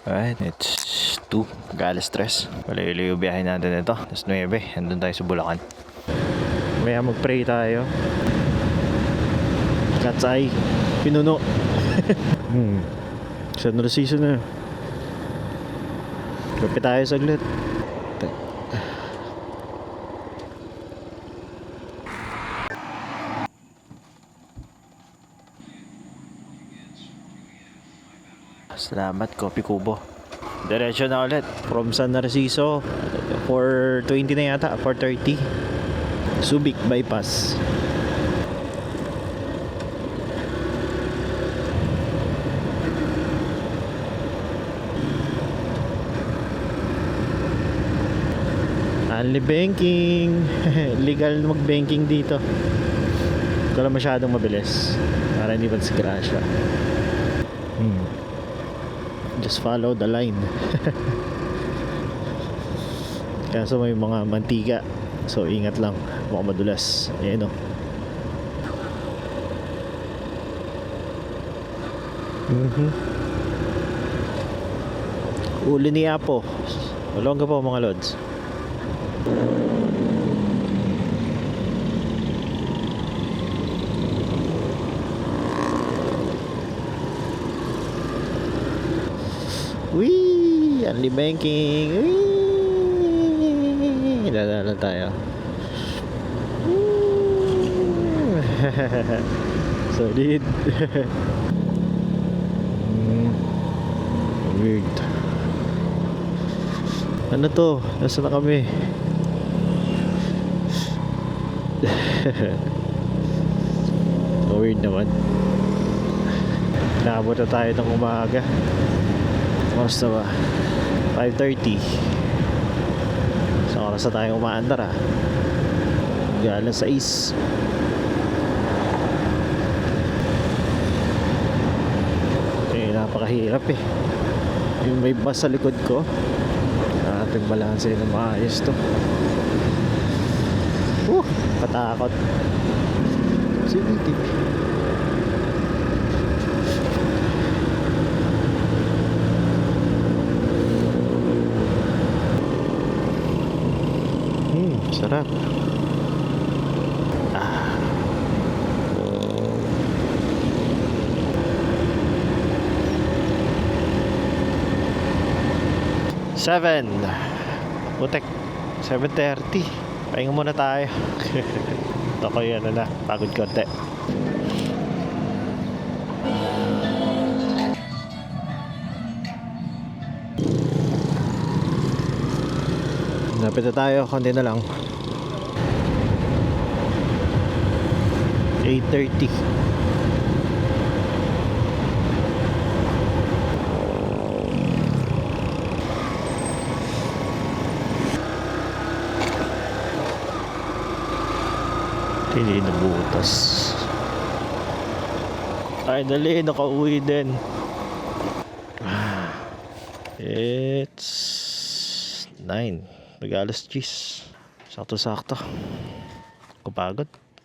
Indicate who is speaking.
Speaker 1: Alright, it's 2. Mag-alas 3. Malayo-layo biyahe natin ito. Tapos 9. Andun tayo sa Bulacan. Maya mag-pray tayo. Cat's eye. Pinuno. Sandro season na. Kapit tayo saglit. Salamat, Kopi Kubo. Diretso na ulit from San Narciso. 420 na yata, 430. Subic bypass. Only banking. Legal mag-banking dito. Ito lang masyadong mabilis para hindi magsgrasya. Just follow the line. Kaso may mga mantika, so ingat lang, baka madulas. Ayan o. Uli ni Apo. Walong ka po mga lods. Wee! Only banking. Wee! Dadala tayo. Solid. Weird. Ano to? Nasaan na kami? Weird naman. Naabot na tayo ng umaga. Kamusta ba? 5:30. Sa oras na tayo umaandar Galang sa is. Napakahirap yung may bus sa likod ko. Ating balanse na maayos to. Katakot. Sige. Sarap. Seven. Putek. 7:30. Pahinga muna tayo. Ito ko yan na. Pagod konti. Lapit na tayo. Konti na lang. 8:30. Hindi nabutas. Finally, nakauwi din. It's 9. Mag-alas 10. Sakto-sakto. Kapagod.